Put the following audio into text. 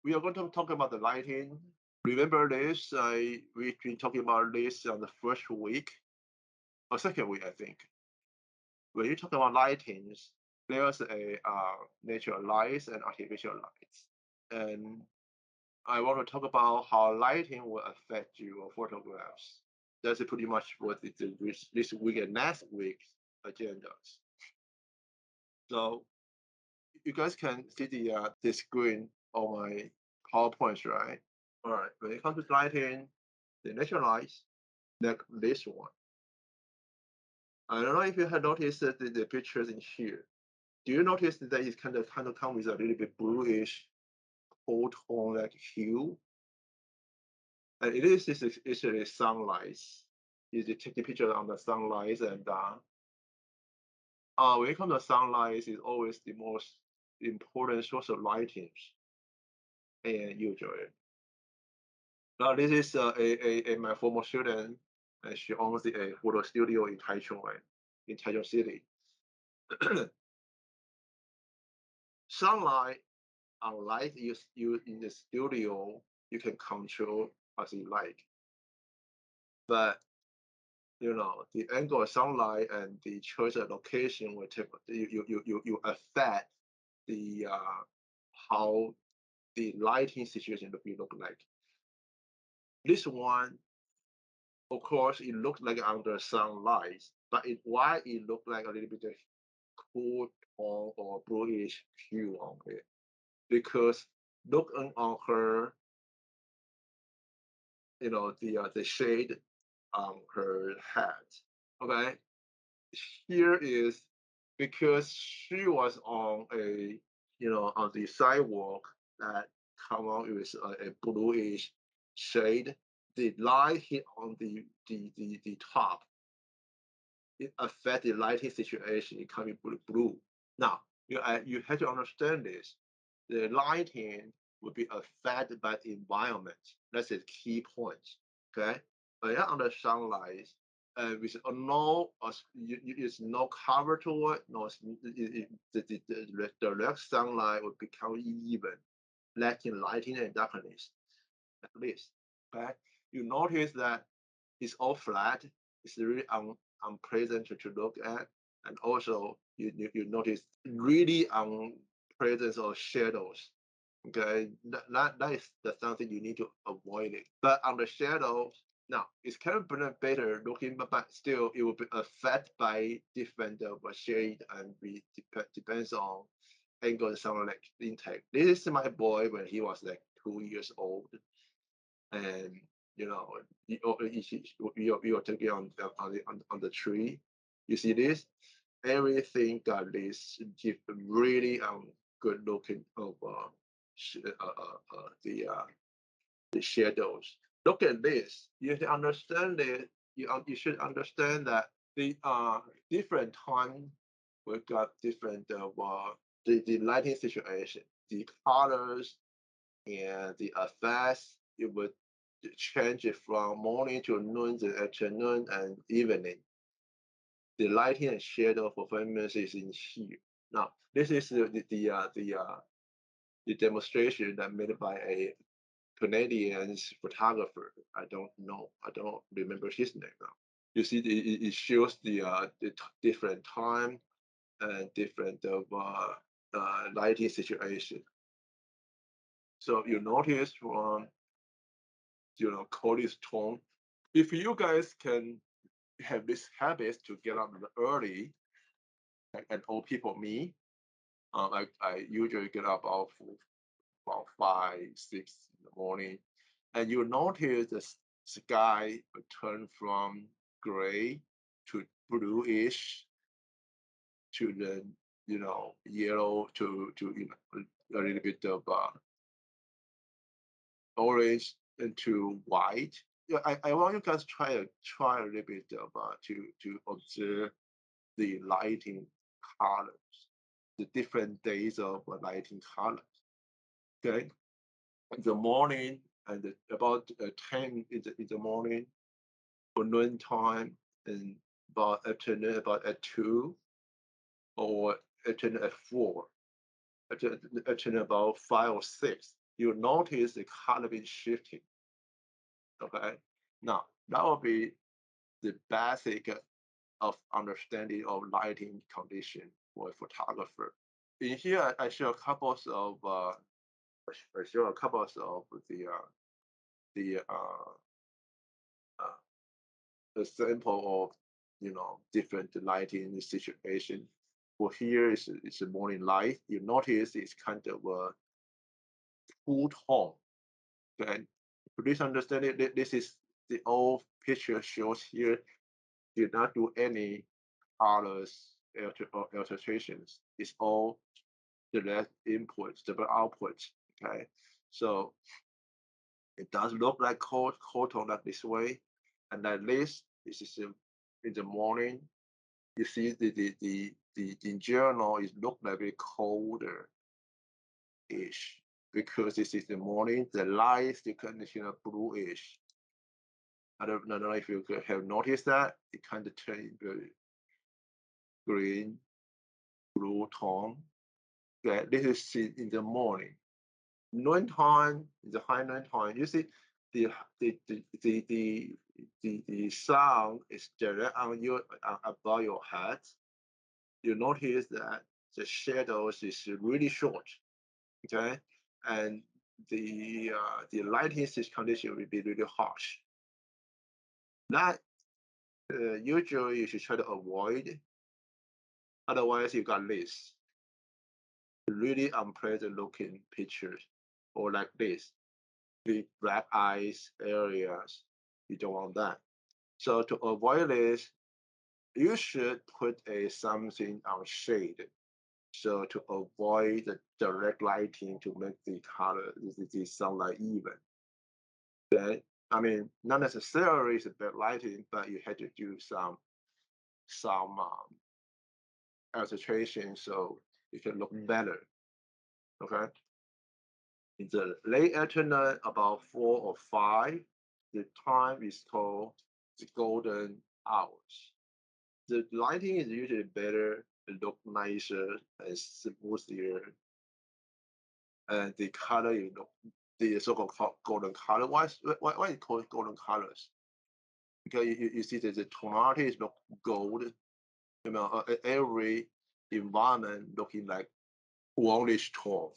we are going to talk about the lighting. Remember this? We've been talking about this on the first week or second week, I think. When you talk about lightings, there's a natural lights and artificial lights, and I want to talk about how lighting will affect your photographs. That's pretty much what this week and next week's agendas. So you guys can see the screen on my PowerPoints, right? All right. When it comes to lighting, the natural lights, like this one. I don't know if you have noticed that the pictures in here. Do you notice that it kind of come with a little bit bluish, cold tone like hue? And it is actually sunlight. You take the picture on the sunlight, and when it comes to sunlight, is always the most important source of lighting, and usually. Now this is my former student, and she owns a photo studio in Taichung, right? In Taichung City. Sunlight or light you in the studio, you can control as you like. But the angle of sunlight and the choice of location will take you affect the how the lighting situation will look like. This one, of course, it looks like under sunlight, but why it look like a little bit of cool tone or bluish hue on it? Because looking on her, the shade on her head. Okay, here is because she was on on the sidewalk that come out with a bluish shade. The light hit on the top. It affect the lighting situation. It can be blue. Now you have to understand this. The lighting will be affected by the environment. That's the key point. Okay, when you're under sunlight, with no, it's no cover to it, no, the direct sunlight will become even, lacking lighting and darkness, at least. Okay, you notice that it's all flat. It's really unpleasant to look at, and also you notice really unpleasant of shadows. Okay, that is the something you need to avoid it. But on the shadows, now it's kind of better looking, but still it will be affected by different shade and depends on angle and sunlight intake. This is my boy when he was like 2 years old, and you are taking on the tree. You see this? Everything got this really good looking of the shadows. Look at this. You have to understand it. You should understand that the different time we got different the lighting situation, the colors and the effects. It would change it from morning to noon to afternoon and evening. The lighting and shadow performance is in here. Now, this is the demonstration that made by a Canadian photographer. I don't know. I don't remember his name now. You see, it shows the different time and different lighting situation. So you notice from coldest tone. If you guys can have this habit to get up early, like an old people me, I usually get up about 5, 6 in the morning, and you notice the sky will turn from gray to bluish to the yellow to a little bit of orange into white. Yeah, I want you guys try a little bit of to observe the lighting colors, the different days of lighting colors. Okay, in the morning and about 10 in the morning for noon time, and about afternoon about at 2, or afternoon at 4, afternoon about 5 or 6. you notice the color being shifting. Okay, now that will be the basic of understanding of lighting condition for a photographer. In here, I show a couple of I show a couple of the uh, example of different lighting situation. For here is a morning light. You notice it's kind of a cool tone. Okay, please understand it. This is the old picture shows here. Did not do any colors or alterations. It's all direct inputs, double outputs. Okay, so it does look like cold tone like this way, and like this is in the morning. You see the in general it look like a colder ish because this is the morning. The light the condition of bluish. I don't know if you have noticed that it kind of turn into green blue tone. Okay, this is seen in the morning. Noontime, the high noontime, you see the the the the the, the sound is direct on you above your head. You notice that the shadows is really short. Okay, and the lighting condition will be really harsh. That usually you should try to avoid. Otherwise, you got this really unpleasant looking pictures, or like this big black eyes areas. You don't want that. So to avoid this, you should put a something on shade. So to avoid the direct lighting to make the color, the sunlight even. Okay? I mean, not necessarily it's a bad lighting, but you had to do some alteration so it can look better. Okay. In the late afternoon, about 4 or 5, the time is called the golden hours. The lighting is usually better, it look nicer and smoother, and the color the so-called golden color. Why it called golden colors? Because you see that the tonality is look gold. Every environment looking like brownish tone.